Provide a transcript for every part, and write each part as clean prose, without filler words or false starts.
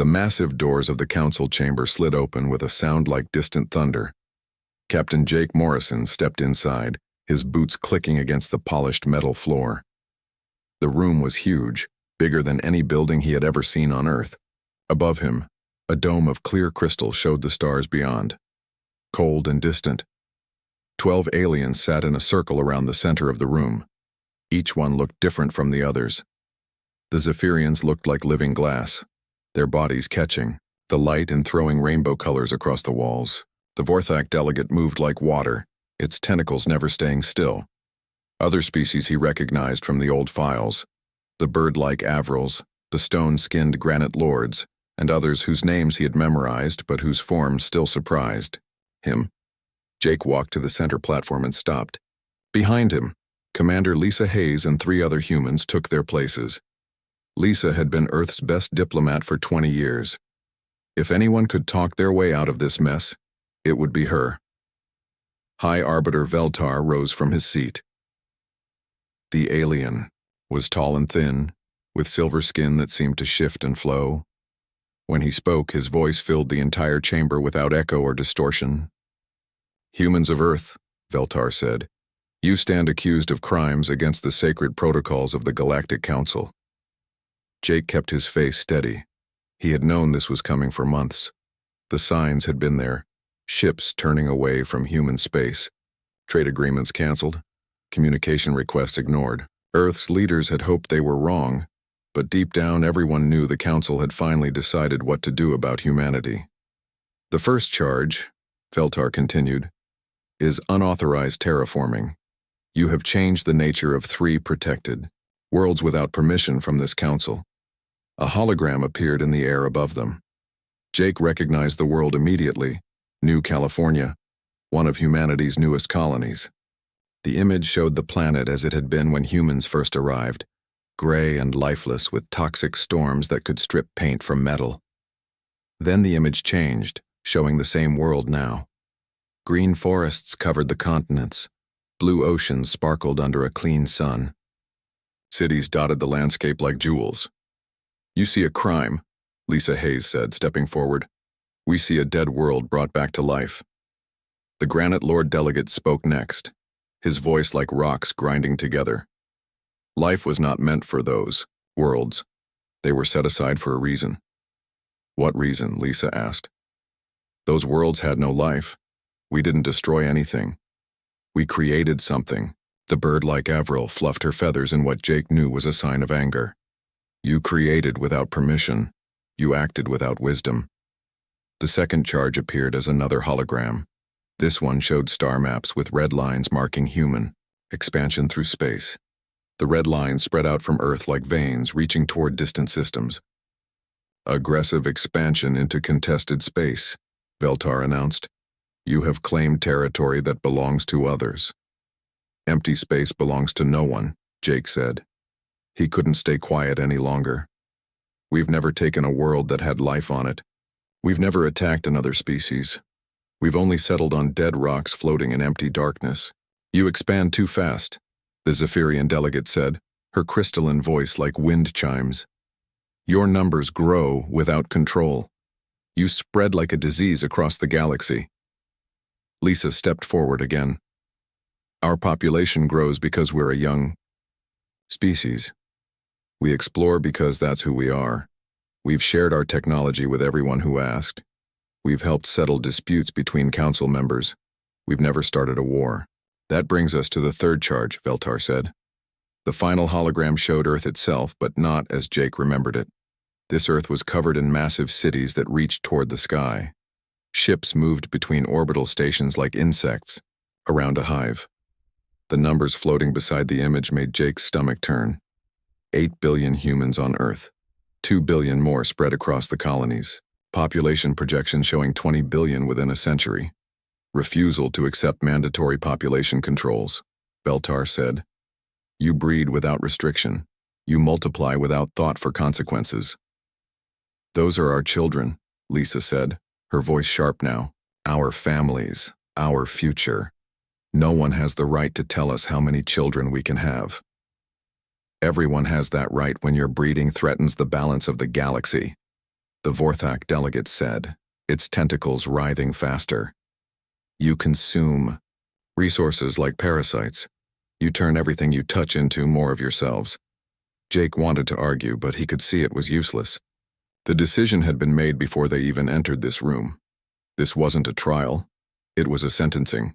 The massive doors of the council chamber slid open with a sound like distant thunder. Captain Jake Morrison stepped inside, his boots clicking against the polished metal floor. The room was huge, bigger than any building he had ever seen on Earth. Above him, a dome of clear crystal showed the stars beyond. Cold and distant. 12 aliens sat in a circle around the center of the room. Each one looked different from the others. The Zephyrians looked like living glass, their bodies catching the light and throwing rainbow colors across the walls. The Vorthak delegate moved like water, its tentacles never staying still. Other species he recognized from the old files, the bird-like Avrils, the stone-skinned granite lords, and others whose names he had memorized but whose forms still surprised him. Jake walked to the center platform and stopped. Behind him, Commander Lisa Hayes and 3 other humans took their places. Lisa had been Earth's best diplomat for 20 years. If anyone could talk their way out of this mess, it would be her. High Arbiter Veltar rose from his seat. The alien was tall and thin, with silver skin that seemed to shift and flow. When he spoke, his voice filled the entire chamber without echo or distortion. "Humans of Earth," Veltar said, "you stand accused of crimes against the sacred protocols of the Galactic Council." Jake kept his face steady. He had known this was coming for months. The signs had been there. Ships turning away from human space. Trade agreements canceled. Communication requests ignored. Earth's leaders had hoped they were wrong, but deep down everyone knew the Council had finally decided what to do about humanity. "The first charge," Veltar continued, "is unauthorized terraforming. You have changed the nature of 3 protected worlds without permission from this Council." A hologram appeared in the air above them. Jake recognized the world immediately. New California, one of humanity's newest colonies. The image showed the planet as it had been when humans first arrived, gray and lifeless with toxic storms that could strip paint from metal. Then the image changed, showing the same world now. Green forests covered the continents. Blue oceans sparkled under a clean sun. Cities dotted the landscape like jewels. "You see a crime," Lisa Hayes said, stepping forward. "We see a dead world brought back to life." The Granite Lord delegate spoke next, his voice like rocks grinding together. "Life was not meant for those worlds. They were set aside for a reason." "What reason?" Lisa asked. "Those worlds had no life. We didn't destroy anything. We created something." The bird-like Avril fluffed her feathers in what Jake knew was a sign of anger. "You created without permission. You acted without wisdom." The second charge appeared as another hologram. This one showed star maps with red lines marking human expansion through space. The red lines spread out from Earth like veins reaching toward distant systems. "Aggressive expansion into contested space," Veltar announced. "You have claimed territory that belongs to others." "Empty space belongs to no one," Jake said. He couldn't stay quiet any longer. "We've never taken a world that had life on it. We've never attacked another species. We've only settled on dead rocks floating in empty darkness." "You expand too fast," the Zephyrian delegate said, her crystalline voice like wind chimes. "Your numbers grow without control. You spread like a disease across the galaxy." Lisa stepped forward again. "Our population grows because we're a young species. We explore because that's who we are. We've shared our technology with everyone who asked. We've helped settle disputes between council members. We've never started a war." "That brings us to the third charge," Veltar said. The final hologram showed Earth itself, but not as Jake remembered it. This Earth was covered in massive cities that reached toward the sky. Ships moved between orbital stations like insects, around a hive. The numbers floating beside the image made Jake's stomach turn. 8 billion humans on Earth. 2 billion more spread across the colonies. Population projections showing 20 billion within a century. Refusal to accept mandatory population controls, Veltar said. "You breed without restriction. You multiply without thought for consequences." "Those are our children," Lisa said, her voice sharp now. "Our families, our future. No one has the right to tell us how many children we can have. Everyone has that right when your breeding threatens the balance of the galaxy." the Vorthak delegate said, its tentacles writhing faster. You consume resources like parasites. You turn everything you touch into more of yourselves. Jake wanted to argue, but he could see it was useless. The decision had been made before they even entered this room. This wasn't a trial. It was a sentencing.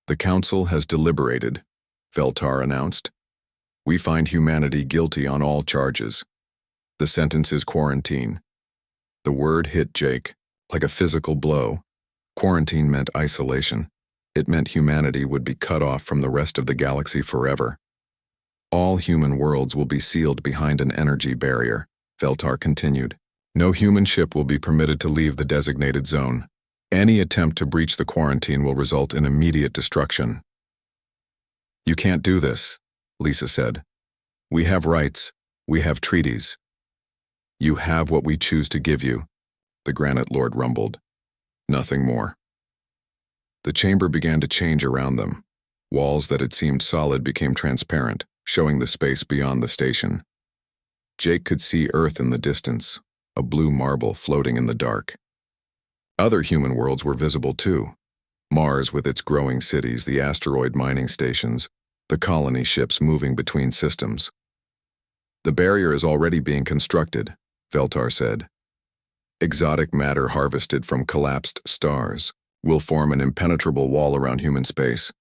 The council has deliberated, Veltar announced. We find humanity guilty on all charges. The sentence is quarantine. The word hit Jake like a physical blow. Quarantine meant isolation. It meant humanity would be cut off from the rest of the galaxy forever. All human worlds will be sealed behind an energy barrier, Veltar continued. No human ship will be permitted to leave the designated zone. Any attempt to breach the quarantine will result in immediate destruction. You can't do this, Lisa said. We have rights. We have treaties. You have what we choose to give you, the Granite Lord rumbled. Nothing more. The chamber began to change around them. Walls that had seemed solid became transparent, showing the space beyond the station. Jake could see Earth in the distance, a blue marble floating in the dark. Other human worlds were visible too. Mars with its growing cities, the asteroid mining stations, the colony ships moving between systems. The barrier is already being constructed, Veltar said. Exotic matter harvested from collapsed stars will form an impenetrable wall around human space.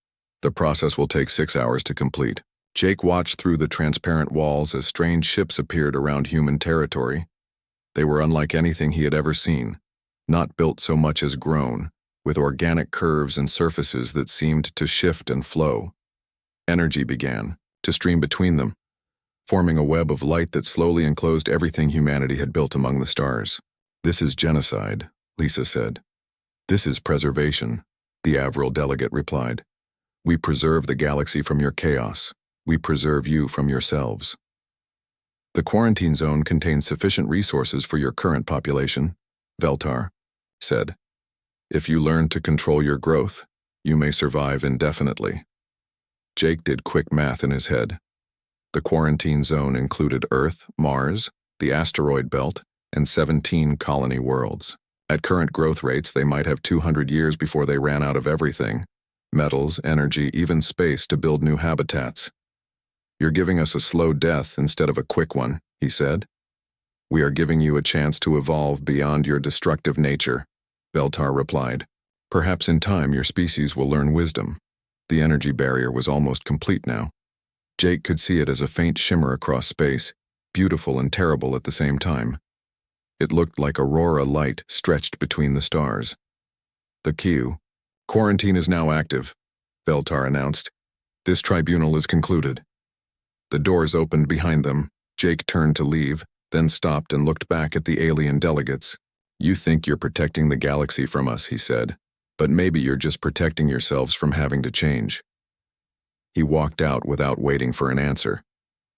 The process will take 6 hours to complete. Jake watched through the transparent walls as strange ships appeared around human territory. They were unlike anything he had ever seen, not built so much as grown, with organic curves and surfaces that seemed to shift and flow. Energy began to stream between them, forming a web of light that slowly enclosed everything humanity had built among the stars. This is genocide, Lisa said. This is preservation, the Avril delegate replied. We preserve the galaxy from your chaos. We preserve you from yourselves. The quarantine zone contains sufficient resources for your current population, Veltar said. If you learn to control your growth, you may survive indefinitely. Jake did quick math in his head. The quarantine zone included Earth, Mars, the asteroid belt, and 17 colony worlds. At current growth rates, they might have 200 years before they ran out of everything, metals, energy, even space to build new habitats. You're giving us a slow death instead of a quick one, he said. We are giving you a chance to evolve beyond your destructive nature, Veltar replied. Perhaps in time your species will learn wisdom. The energy barrier was almost complete now. Jake could see it as a faint shimmer across space, beautiful and terrible at the same time. It looked like aurora light stretched between the stars. The queue. Quarantine is now active, Veltar announced. This tribunal is concluded. The doors opened behind them. Jake turned to leave, then stopped and looked back at the alien delegates. You think you're protecting the galaxy from us, he said, but maybe you're just protecting yourselves from having to change. He walked out without waiting for an answer.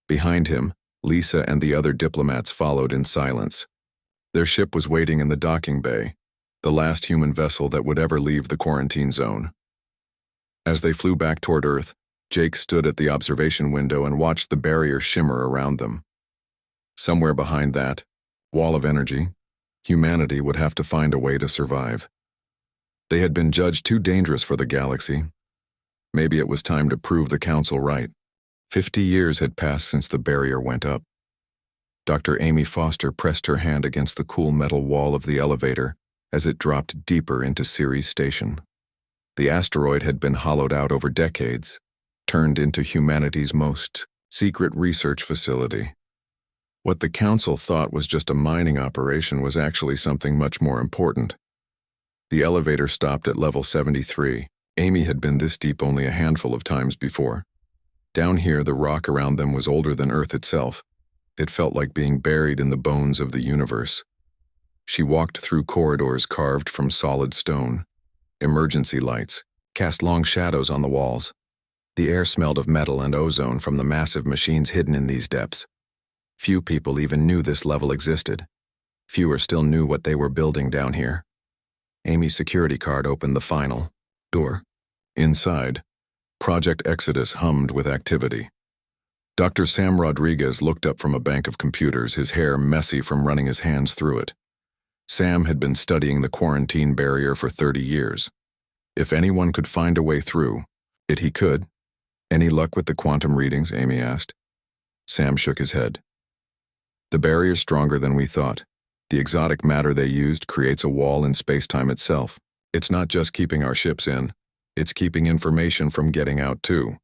Behind him, Lisa and the other diplomats followed in silence. Their ship was waiting in the docking bay, the last human vessel that would ever leave the quarantine zone. As they flew back toward Earth, Jake stood at the observation window and watched the barrier shimmer around them. Somewhere behind that wall of energy, humanity would have to find a way to survive. They had been judged too dangerous for the galaxy. Maybe it was time to prove the council right. 50 years had passed since the barrier went up. Dr. Amy Foster pressed her hand against the cool metal wall of the elevator as it dropped deeper into Ceres Station. The asteroid had been hollowed out over decades, turned into humanity's most secret research facility. What the council thought was just a mining operation was actually something much more important. The elevator stopped at level 73. Amy had been this deep only a handful of times before. Down here, the rock around them was older than Earth itself. It felt like being buried in the bones of the universe. She walked through corridors carved from solid stone. Emergency lights cast long shadows on the walls. The air smelled of metal and ozone from the massive machines hidden in these depths. Few people even knew this level existed. Fewer still knew what they were building down here. Amy's security card opened the final door. Inside, Project Exodus hummed with activity. Dr. Sam Rodriguez looked up from a bank of computers, his hair messy from running his hands through it. Sam had been studying the quarantine barrier for 30 years. If anyone could find a way through, he could. Any luck with the quantum readings? Amy asked. Sam shook his head. The barrier's stronger than we thought. The exotic matter they used creates a wall in space-time itself. It's not just keeping our ships in, it's keeping information from getting out too.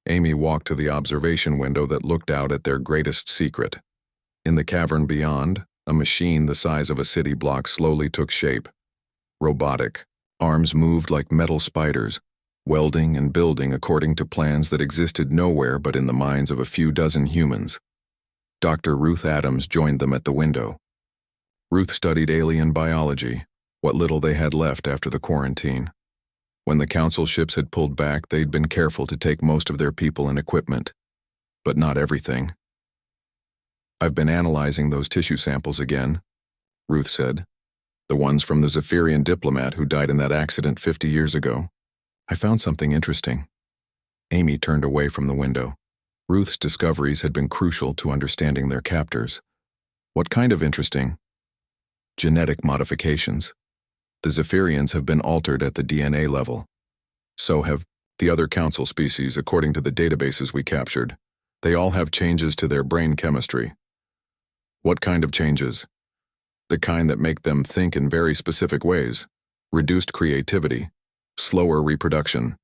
Amy walked to the observation window that looked out at their greatest secret. In the cavern beyond, a machine the size of a city block slowly took shape. Robotic. Arms moved like metal spiders, welding and building according to plans that existed nowhere but in the minds of a few dozen humans. Dr. Ruth Adams joined them at the window. Ruth studied alien biology, what little they had left after the quarantine. When the council ships had pulled back, they'd been careful to take most of their people and equipment, but not everything. I've been analyzing those tissue samples again, Ruth said. The ones from the Zephyrian diplomat who died in that accident 50 years ago. I found something interesting. Amy turned away from the window. Ruth's discoveries had been crucial to understanding their captors. What kind of interesting? Genetic modifications. The Zephyrians have been altered at the DNA level. So have the other council species, according to the databases we captured. They all have changes to their brain chemistry. What kind of changes? The kind that make them think in very specific ways. Reduced creativity, slower reproduction.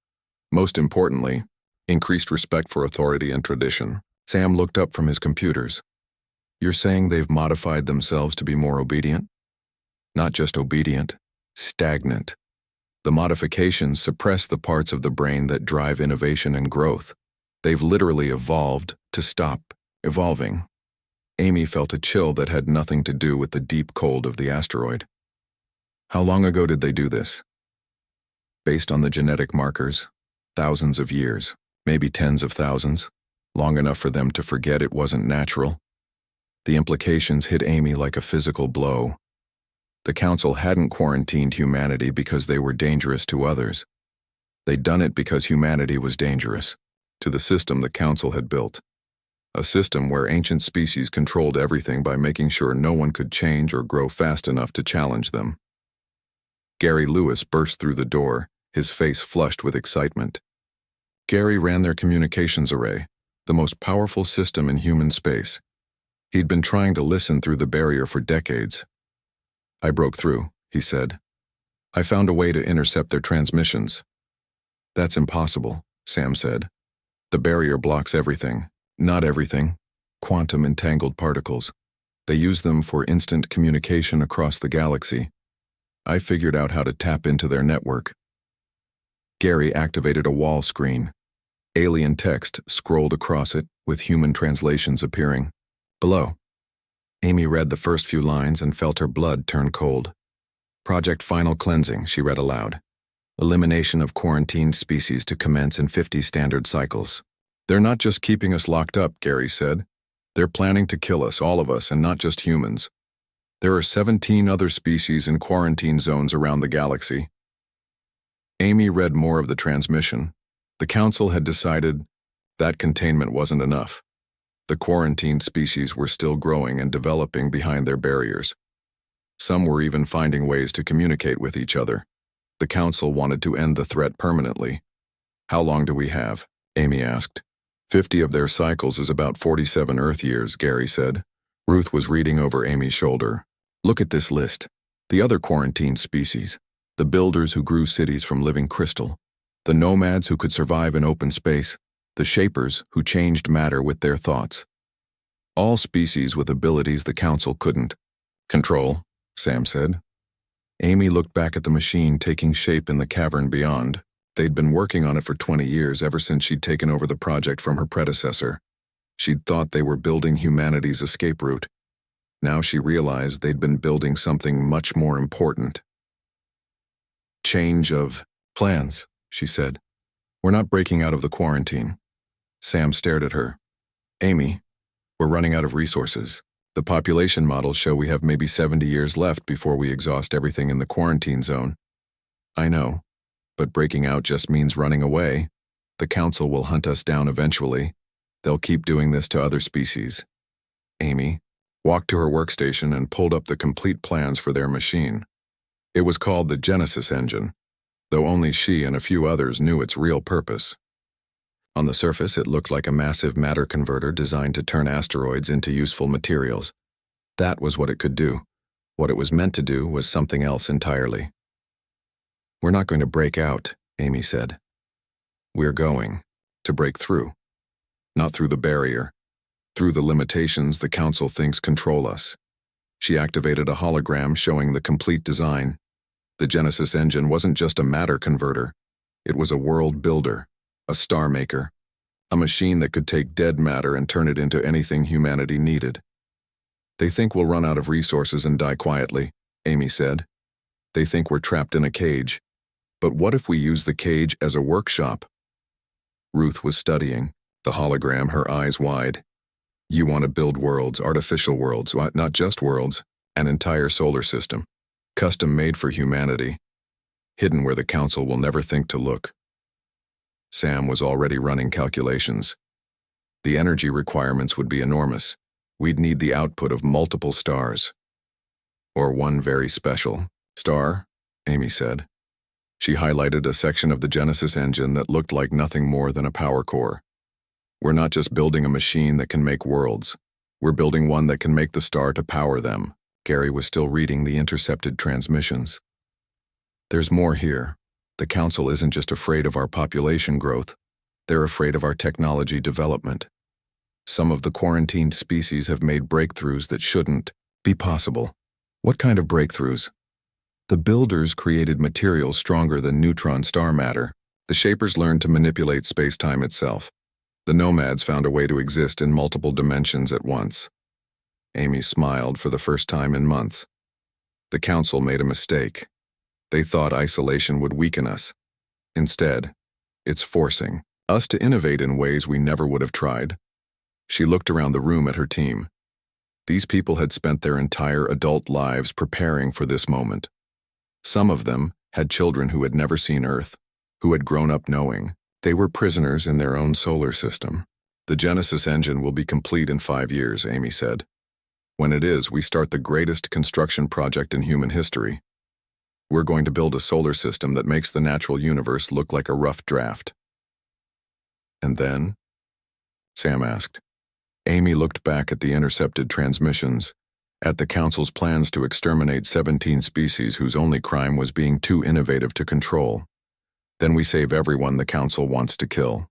Most importantly, increased respect for authority and tradition. Sam looked up from his computers. You're saying they've modified themselves to be more obedient? Not just obedient, stagnant. The modifications suppress the parts of the brain that drive innovation and growth. They've literally evolved to stop evolving. Amy felt a chill that had nothing to do with the deep cold of the asteroid. How long ago did they do this? Based on the genetic markers, thousands of years, maybe tens of thousands, long enough for them to forget it wasn't natural. The implications hit Amy like a physical blow. The council hadn't quarantined humanity because they were dangerous to others. They'd done it because humanity was dangerous to the system the council had built. A system where ancient species controlled everything by making sure no one could change or grow fast enough to challenge them. Gary Lewis burst through the door, his face flushed with excitement. Gary ran their communications array, the most powerful system in human space. He'd been trying to listen through the barrier for decades. I broke through, he said. I found a way to intercept their transmissions. That's impossible, Sam said. The barrier blocks everything. Not everything. Quantum entangled particles. They use them for instant communication across the galaxy. I figured out how to tap into their network. Gary activated a wall screen. Alien text scrolled across it, with human translations appearing. Below. Amy read the first few lines and felt her blood turn cold. Project Final Cleansing, she read aloud. Elimination of quarantined species to commence in 50 standard cycles. They're not just keeping us locked up, Gary said. They're planning to kill us, all of us, and not just humans. There are 17 other species in quarantine zones around the galaxy. Amy read more of the transmission. The council had decided that containment wasn't enough. The quarantined species were still growing and developing behind their barriers. Some were even finding ways to communicate with each other. The council wanted to end the threat permanently. How long do we have? Amy asked. 50 of their cycles is about 47 Earth years, Gary said. Ruth was reading over Amy's shoulder. Look at this list. The other quarantined species. The builders who grew cities from living crystal. The nomads who could survive in open space. The shapers who changed matter with their thoughts. All species with abilities the council couldn't control, Sam said. Amy looked back at the machine taking shape in the cavern beyond. They'd been working on it for 20 years, ever since she'd taken over the project from her predecessor. She'd thought they were building humanity's escape route. Now she realized they'd been building something much more important. Change of plans, she said. We're not breaking out of the quarantine. Sam stared at her. Amy, we're running out of resources. The population models show we have maybe 70 years left before we exhaust everything in the quarantine zone. I know, but breaking out just means running away. The council will hunt us down eventually. They'll keep doing this to other species. Amy, walked to her workstation and pulled up the complete plans for their machine. It was called the Genesis engine, though only she and a few others knew its real purpose. On the surface, it looked like a massive matter converter designed to turn asteroids into useful materials. That was what it could do. What it was meant to do was something else entirely. "We're not going to break out," Amy said. "We're going to break through. Not through the barrier. Through the limitations the Council thinks control us." She activated a hologram showing the complete design. The Genesis engine wasn't just a matter converter. It was a world builder, a star maker, a machine that could take dead matter and turn it into anything humanity needed. "They think we'll run out of resources and die quietly," Amy said. "They think we're trapped in a cage. But what if we use the cage as a workshop?" Ruth was studying, the hologram, her eyes wide. "You want to build worlds, artificial worlds, not just worlds, an entire solar system, custom-made for humanity, hidden where the Council will never think to look." Sam was already running calculations. The energy requirements would be enormous. We'd need the output of multiple stars. "Or one very special star," Amy said. She highlighted a section of the Genesis engine that looked like nothing more than a power core. "We're not just building a machine that can make worlds. We're building one that can make the star to power them." Gary was still reading the intercepted transmissions. "There's more here. The Council isn't just afraid of our population growth. They're afraid of our technology development. Some of the quarantined species have made breakthroughs that shouldn't be possible." "What kind of breakthroughs?" "The builders created materials stronger than neutron star matter. The shapers learned to manipulate space-time itself. The nomads found a way to exist in multiple dimensions at once." Amy smiled for the first time in months. "The Council made a mistake. They thought isolation would weaken us. Instead, it's forcing us to innovate in ways we never would have tried." She looked around the room at her team. These people had spent their entire adult lives preparing for this moment. Some of them had children who had never seen Earth, who had grown up knowing they were prisoners in their own solar system. "The Genesis engine will be complete in 5 years," Amy said. "When it is, we start the greatest construction project in human history. We're going to build a solar system that makes the natural universe look like a rough draft." "And then?" Sam asked. Amy looked back at the intercepted transmissions, at the Council's plans to exterminate 17 species whose only crime was being too innovative to control. "Then we save everyone the Council wants to kill.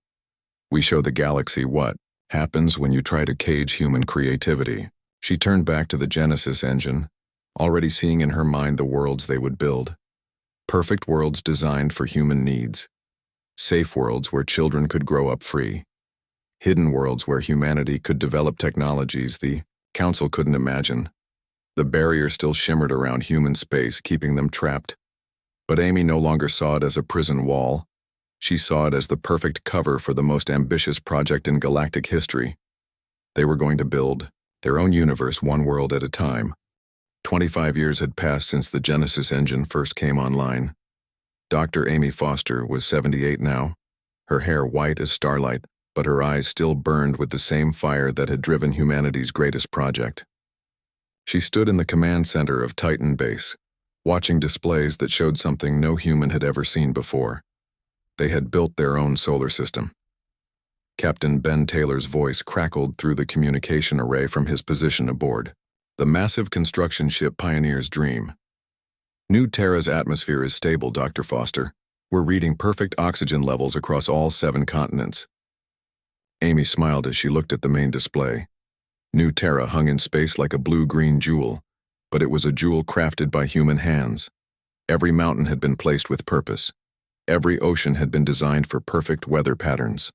We show the galaxy what happens when you try to cage human creativity." She turned back to the Genesis engine, already seeing in her mind the worlds they would build. Perfect worlds designed for human needs. Safe worlds where children could grow up free. Hidden worlds where humanity could develop technologies the Council couldn't imagine. The barrier still shimmered around human space, keeping them trapped. But Amy no longer saw it as a prison wall. She saw it as the perfect cover for the most ambitious project in galactic history. They were going to build their own universe, one world at a time. 25 years had passed since the Genesis engine first came online. Dr. Amy Foster was 78 now, her hair white as starlight, but her eyes still burned with the same fire that had driven humanity's greatest project. She stood in the command center of Titan Base, watching displays that showed something no human had ever seen before. They had built their own solar system. Captain Ben Taylor's voice crackled through the communication array from his position aboard. "The massive construction ship Pioneer's dream. New Terra's atmosphere is stable, Dr. Foster. We're reading perfect oxygen levels across all 7 continents." Amy smiled as she looked at the main display. New Terra hung in space like a blue-green jewel, but it was a jewel crafted by human hands. Every mountain had been placed with purpose. Every ocean had been designed for perfect weather patterns.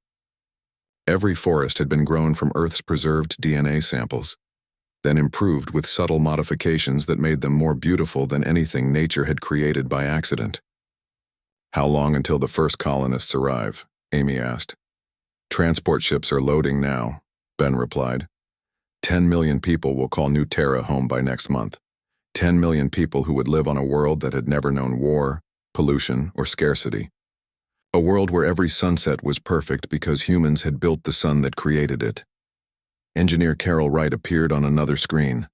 Every forest had been grown from Earth's preserved DNA samples, then improved with subtle modifications that made them more beautiful than anything nature had created by accident. "How long until the first colonists arrive?" Amy asked. "Transport ships are loading now," Ben replied. 10 million people will call New Terra home by next month. 10 million people who would live on a world that had never known war, pollution, or scarcity. A world where every sunset was perfect because humans had built the sun that created it. Engineer Carol Wright appeared on another screen.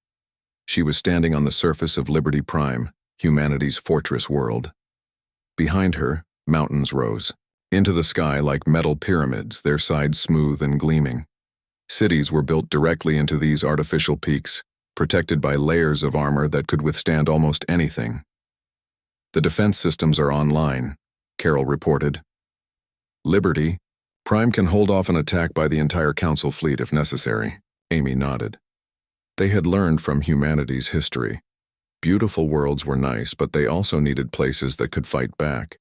She was standing on the surface of Liberty Prime, humanity's fortress world. Behind her, mountains rose into the sky like metal pyramids, their sides smooth and gleaming. Cities were built directly into these artificial peaks, protected by layers of armor that could withstand almost anything. The defense systems are online, Carol reported. Liberty, Prime can hold off an attack by the entire Council fleet if necessary, Amy nodded. They had learned from humanity's history. Beautiful worlds were nice, but they also needed places that could fight back.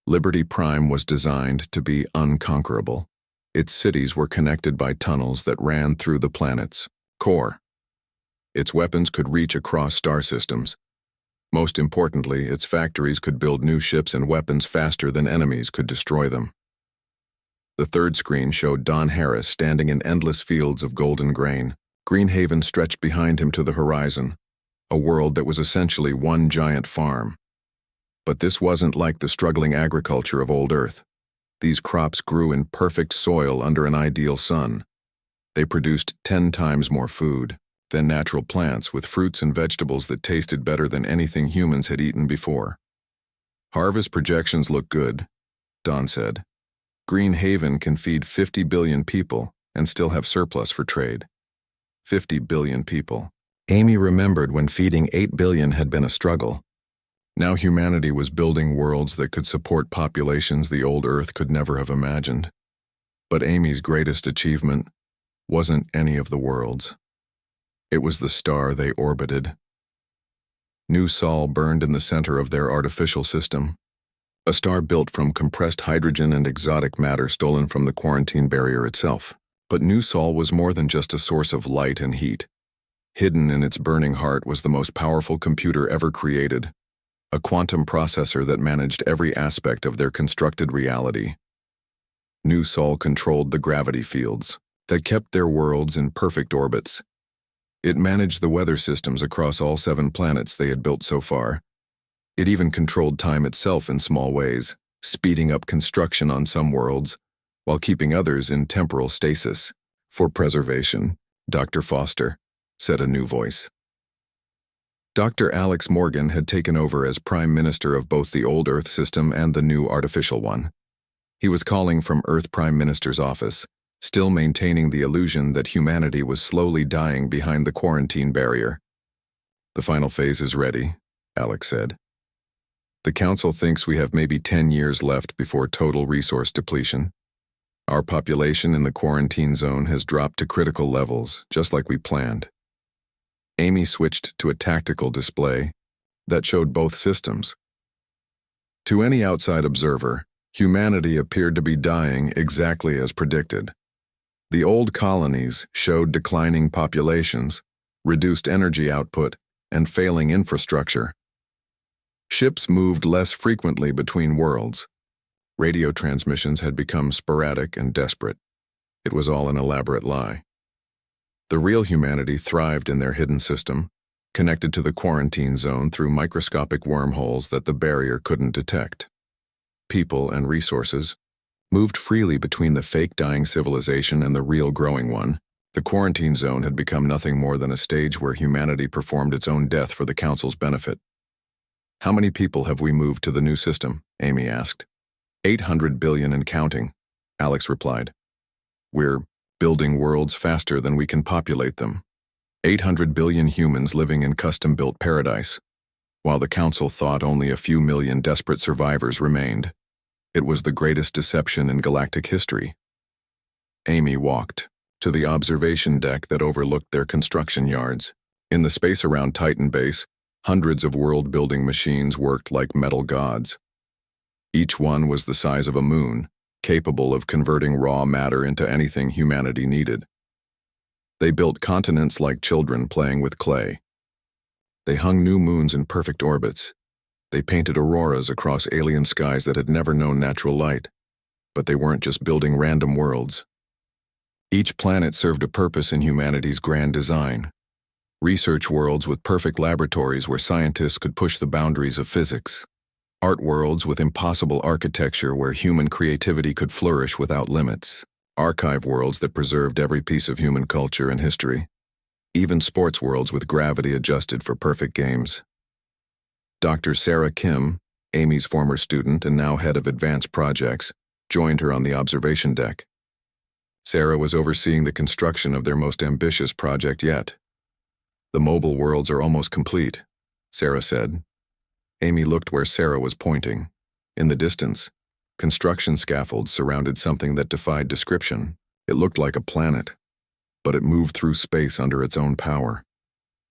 Liberty Prime was designed to be unconquerable. Its cities were connected by tunnels that ran through the planet's core. Its weapons could reach across star systems. Most importantly, its factories could build new ships and weapons faster than enemies could destroy them. The third screen showed Don Harris standing in endless fields of golden grain. Greenhaven stretched behind him to the horizon, a world that was essentially one giant farm. But this wasn't like the struggling agriculture of old Earth. These crops grew in perfect soil under an ideal sun. They produced 10 times more food than natural plants, with fruits and vegetables that tasted better than anything humans had eaten before. Harvest projections look good, Don said. Greenhaven can feed 50 billion people and still have surplus for trade. 50 billion people. Amy remembered when feeding 8 billion had been a struggle. Now humanity was building worlds that could support populations the old Earth could never have imagined. But Amy's greatest achievement wasn't any of the worlds. It was the star they orbited. New Sol burned in the center of their artificial system, a star built from compressed hydrogen and exotic matter stolen from the quarantine barrier itself. But New Sol was more than just a source of light and heat. Hidden in its burning heart was the most powerful computer ever created, a quantum processor that managed every aspect of their constructed reality. New Sol controlled the gravity fields that kept their worlds in perfect orbits. It managed the weather systems across all 7 planets they had built so far. It even controlled time itself in small ways, speeding up construction on some worlds, while keeping others in temporal stasis. For preservation, Dr. Foster, said a new voice. Dr. Alex Morgan had taken over as Prime Minister of both the old Earth system and the new artificial one. He was calling from Earth Prime Minister's office, still maintaining the illusion that humanity was slowly dying behind the quarantine barrier. The final phase is ready, Alex said. The Council thinks we have maybe 10 years left before total resource depletion. Our population in the quarantine zone has dropped to critical levels, just like we planned. Amy switched to a tactical display that showed both systems. To any outside observer, humanity appeared to be dying exactly as predicted. The old colonies showed declining populations, reduced energy output, and failing infrastructure. Ships moved less frequently between worlds. Radio transmissions had become sporadic and desperate. It was all an elaborate lie. The real humanity thrived in their hidden system, connected to the quarantine zone through microscopic wormholes that the barrier couldn't detect. People and resources moved freely between the fake dying civilization and the real growing one. The quarantine zone had become nothing more than a stage where humanity performed its own death for the Council's benefit. How many people have we moved to the new system? Amy asked. 800 billion and counting, Alex replied. We're building worlds faster than we can populate them. 800 billion humans living in custom-built paradise, while the Council thought only a few million desperate survivors remained. It was the greatest deception in galactic history. Amy walked to the observation deck that overlooked their construction yards. In the space around Titan Base, hundreds of world-building machines worked like metal gods. Each one was the size of a moon, capable of converting raw matter into anything humanity needed. They built continents like children playing with clay. They hung new moons in perfect orbits. They painted auroras across alien skies that had never known natural light. But they weren't just building random worlds. Each planet served a purpose in humanity's grand design. Research worlds with perfect laboratories where scientists could push the boundaries of physics. Art worlds with impossible architecture where human creativity could flourish without limits. Archive worlds that preserved every piece of human culture and history. even sports worlds with gravity adjusted for perfect games. Dr. Sarah Kim, Amy's former student and now head of advanced projects, joined her on the observation deck. Sarah was overseeing the construction of their most ambitious project yet. "The mobile worlds are almost complete," Sarah said. Amy looked where Sarah was pointing. In the distance, construction scaffolds surrounded something that defied description. It looked like a planet, but it moved through space under its own power.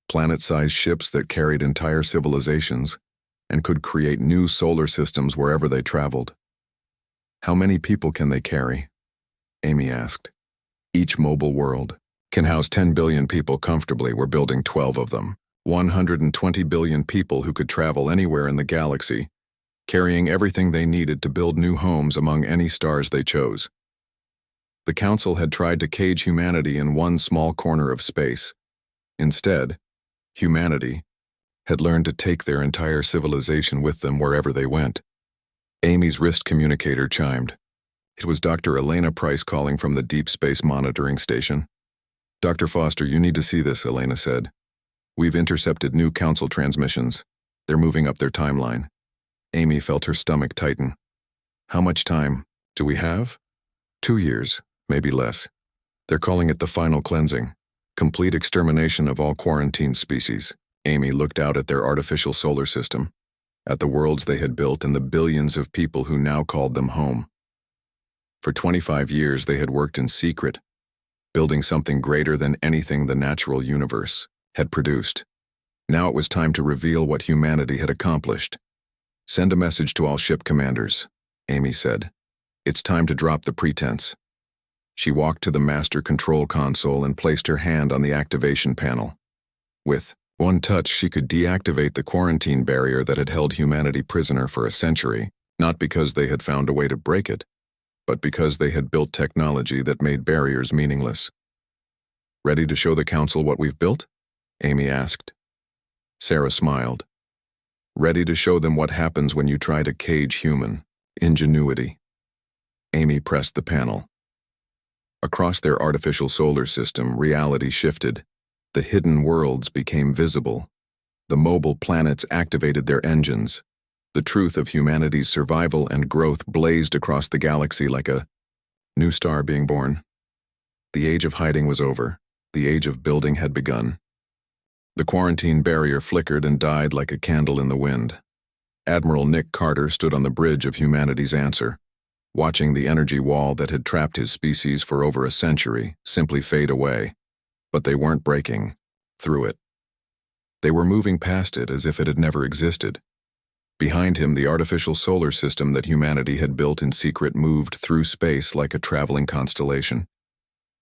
Planet-sized ships that carried entire civilizations and could create new solar systems wherever they traveled. "How many people can they carry?" Amy asked. "Each mobile world can house 10 billion people comfortably. We're building 12 of them. 120 billion people who could travel anywhere in the galaxy, carrying everything they needed to build new homes among any stars they chose." The Council had tried to cage humanity in one small corner of space. Instead, humanity had learned to take their entire civilization with them wherever they went. Amy's wrist communicator chimed. It was Dr. Elena Price calling from the Deep Space Monitoring Station. "Dr. Foster, you need to see this," Elena said. "We've intercepted new Council transmissions. They're moving up their timeline." Amy felt her stomach tighten. "How much time do we have?" 2 years, maybe less. They're calling it the final cleansing. Complete extermination of all quarantined species. Amy looked out at their artificial solar system, at the worlds they had built and the billions of people who now called them home. For 25 years they had worked in secret, building something greater than anything the natural universe had produced. Now it was time to reveal what humanity had accomplished. "Send a message to all ship commanders," Amy said. "It's time to drop the pretense." She walked to the master control console and placed her hand on the activation panel. With one touch, she could deactivate the quarantine barrier that had held humanity prisoner for a century, not because they had found a way to break it, but because they had built technology that made barriers meaningless. "Ready to show the Council what we've built?" Amy asked. Sarah smiled. "Ready to show them what happens when you try to cage human ingenuity." Amy pressed the panel. Across their artificial solar system, reality shifted. The hidden worlds became visible. The mobile planets activated their engines. The truth of humanity's survival and growth blazed across the galaxy like a new star being born. The age of hiding was over. The age of building had begun. The quarantine barrier flickered and died like a candle in the wind. Admiral Nick Carter stood on the bridge of humanity's answer, watching the energy wall that had trapped his species for over a century simply fade away. But they weren't breaking through it. They were moving past it as if it had never existed. Behind him, the artificial solar system that humanity had built in secret moved through space like a traveling constellation.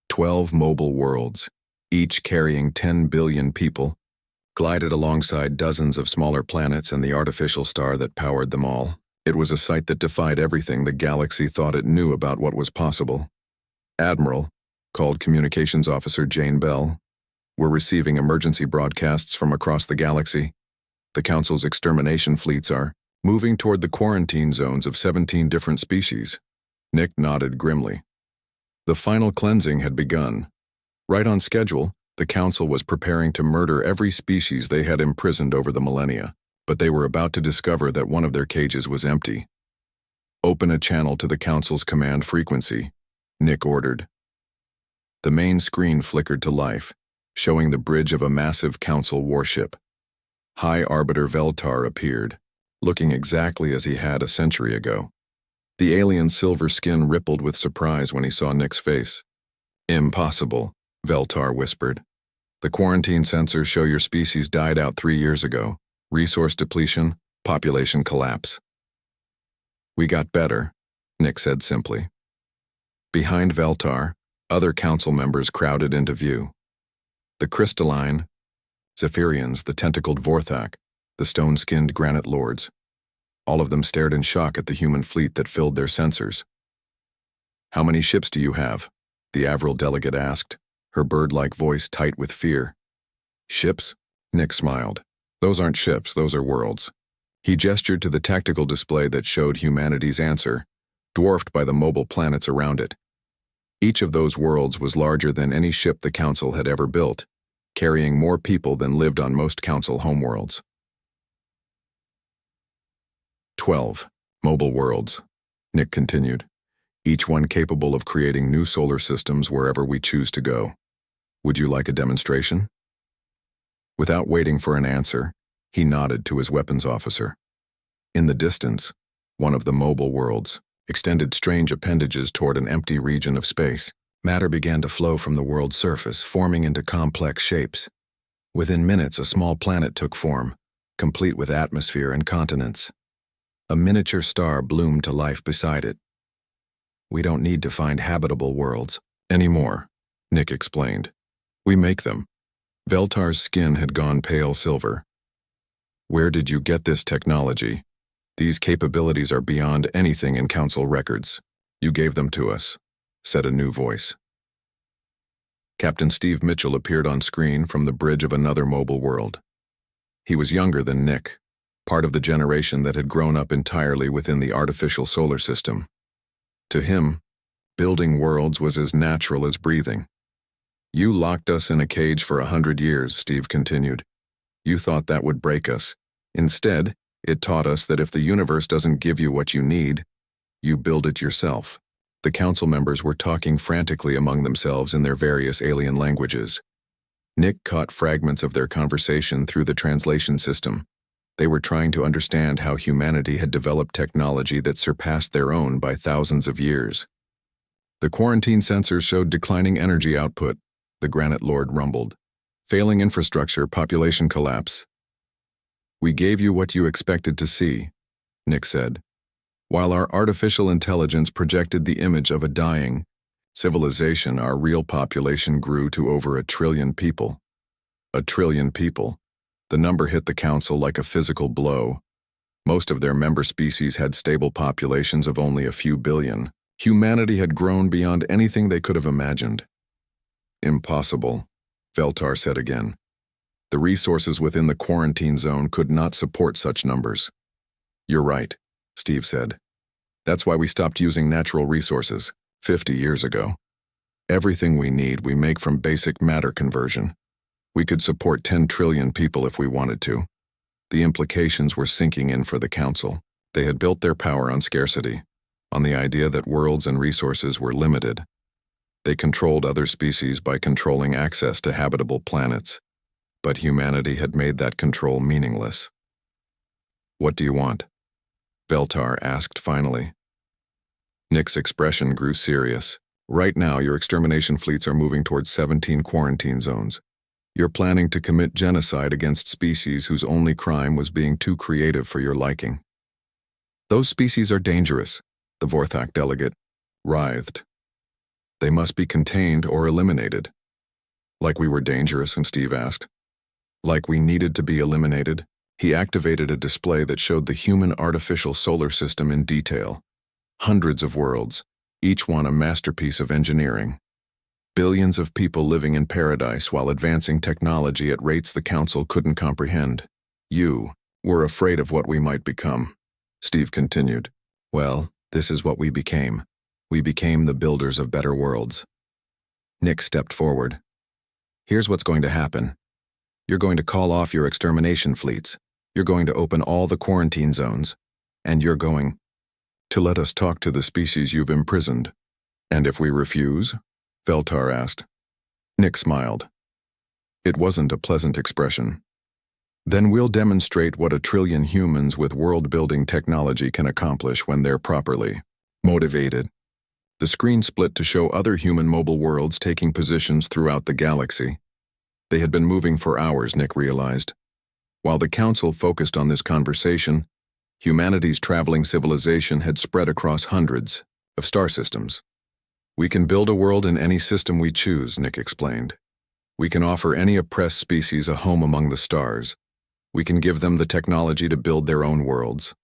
12 mobile worlds, each carrying 10 billion people, glided alongside dozens of smaller planets and the artificial star that powered them all. It was a sight that defied everything the galaxy thought it knew about what was possible. "Admiral," called Communications Officer Jane Bell, "we're receiving emergency broadcasts from across the galaxy. The Council's extermination fleets are moving toward the quarantine zones of 17 different species." Nick nodded grimly. The final cleansing had begun. Right on schedule, the Council was preparing to murder every species they had imprisoned over the millennia, but they were about to discover that one of their cages was empty. "Open a channel to the Council's command frequency," Nick ordered. The main screen flickered to life, showing the bridge of a massive Council warship. High Arbiter Veltar appeared, looking exactly as he had a century ago. The alien's silver skin rippled with surprise when he saw Nick's face. "Impossible," Veltar whispered. "The quarantine sensors show your species died out 3 years ago. Resource depletion, population collapse." "We got better," Nick said simply. Behind Veltar, other Council members crowded into view. The crystalline Zephyrians, the tentacled Vorthak, the stone-skinned granite lords. All of them stared in shock at the human fleet that filled their sensors. "How many ships do you have?" the Avril delegate asked, her bird-like voice tight with fear. "Ships?" Nick smiled. "Those aren't ships, those are worlds." He gestured to the tactical display that showed humanity's answer, dwarfed by the mobile planets around it. Each of those worlds was larger than any ship the Council had ever built, carrying more people than lived on most council homeworlds. 12. Mobile worlds, Nick continued, each one capable of creating new solar systems wherever we choose to go. Would you like a demonstration? Without waiting for an answer, he nodded to his weapons officer. In the distance, one of the mobile worlds extended strange appendages toward an empty region of space. Matter began to flow from the world's surface, forming into complex shapes. Within minutes, a small planet took form, complete with atmosphere and continents. A miniature star bloomed to life beside it. We don't need to find habitable worlds anymore, Nick explained. We make them. Veltar's skin had gone pale silver. Where did you get this technology? These capabilities are beyond anything in council records. You gave them to us, said a new voice. Captain Steve Mitchell appeared on screen from the bridge of another mobile world. He was younger than Nick, part of the generation that had grown up entirely within the artificial solar system. To him, building worlds was as natural as breathing. You locked us in a cage for 100 years, Steve continued. You thought that would break us. Instead, it taught us that if the universe doesn't give you what you need, you build it yourself. The council members were talking frantically among themselves in their various alien languages. Nick caught fragments of their conversation through the translation system. They were trying to understand how humanity had developed technology that surpassed their own by thousands of years. The quarantine sensors showed declining energy output, the Granite Lord rumbled. Failing infrastructure, population collapse. We gave you what you expected to see, Nick said. While our artificial intelligence projected the image of a dying civilization, our real population grew to over 1 trillion people. 1 trillion people. The number hit the council like a physical blow. Most of their member species had stable populations of only a few billion. Humanity had grown beyond anything they could have imagined. Impossible, Veltar said again. The resources within the quarantine zone could not support such numbers. You're right, Steve said. That's why we stopped using natural resources 50 years ago. Everything we need we make from basic matter conversion. We could support 10 trillion people if we wanted to. The implications were sinking in for the council. They had built their power on scarcity, on the idea that worlds and resources were limited. They controlled other species by controlling access to habitable planets, but humanity had made that control meaningless. What do you want? Veltar asked finally. Nick's expression grew serious. Right now, your extermination fleets are moving towards 17 quarantine zones. You're planning to commit genocide against species whose only crime was being too creative for your liking. Those species are dangerous, the Vorthak delegate writhed. They must be contained or eliminated. Like we were dangerous, and Steve asked. Like we needed to be eliminated? He activated a display that showed the human artificial solar system in detail. Hundreds of worlds, each one a masterpiece of engineering. Billions of people living in paradise while advancing technology at rates the council couldn't comprehend. You were afraid of what we might become, Steve continued. Well, this is what we became. We became the builders of better worlds. Nick stepped forward. Here's what's going to happen. You're going to call off your extermination fleets. You're going to open all the quarantine zones. And you're going to let us talk to the species you've imprisoned. And if we refuse? Veltar asked. Nick smiled. It wasn't a pleasant expression. Then we'll demonstrate what 1 trillion humans with world-building technology can accomplish when they're properly motivated. The screen split to show other human mobile worlds taking positions throughout the galaxy. They had been moving for hours, Nick realized. While the council focused on this conversation, humanity's traveling civilization had spread across hundreds of star systems. We can build a world in any system we choose, Nick explained. We can offer any oppressed species a home among the stars. We can give them the technology to build their own worlds.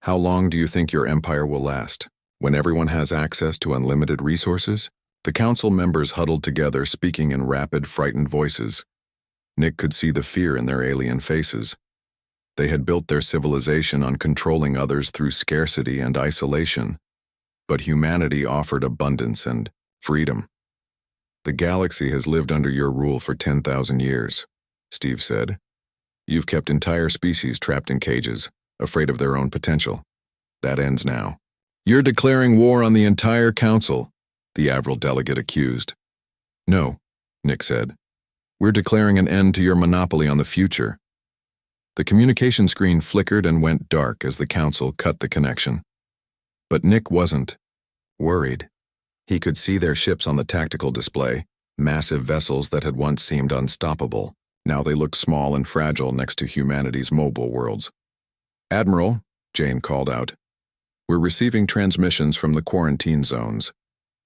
How long do you think your empire will last? When everyone has access to unlimited resources? The council members huddled together, speaking in rapid, frightened voices. Nick could see the fear in their alien faces. They had built their civilization on controlling others through scarcity and isolation. But humanity offered abundance and freedom. The galaxy has lived under your rule for 10,000 years, Steve said. You've kept entire species trapped in cages, afraid of their own potential. That ends now. You're declaring war on the entire council, the Avril delegate accused. No, Nick said. We're declaring an end to your monopoly on the future. The communication screen flickered and went dark as the council cut the connection. But Nick wasn't worried. He could see their ships on the tactical display, massive vessels that had once seemed unstoppable. Now they looked small and fragile next to humanity's mobile worlds. Admiral, Jane called out, we're receiving transmissions from the quarantine zones.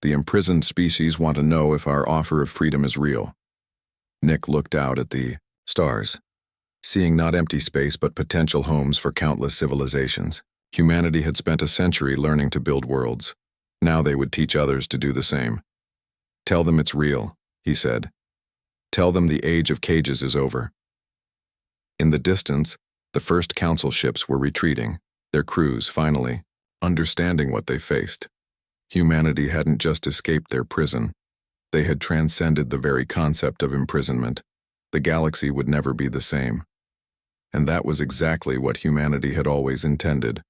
The imprisoned species want to know if our offer of freedom is real. Nick looked out at the stars, seeing not empty space but potential homes for countless civilizations. Humanity had spent a century learning to build worlds. Now they would teach others to do the same. Tell them it's real, he said. Tell them the age of cages is over. In the distance, the first council ships were retreating, their crews finally understanding what they faced. Humanity hadn't just escaped their prison. They had transcended the very concept of imprisonment. The galaxy would never be the same. And that was exactly what humanity had always intended.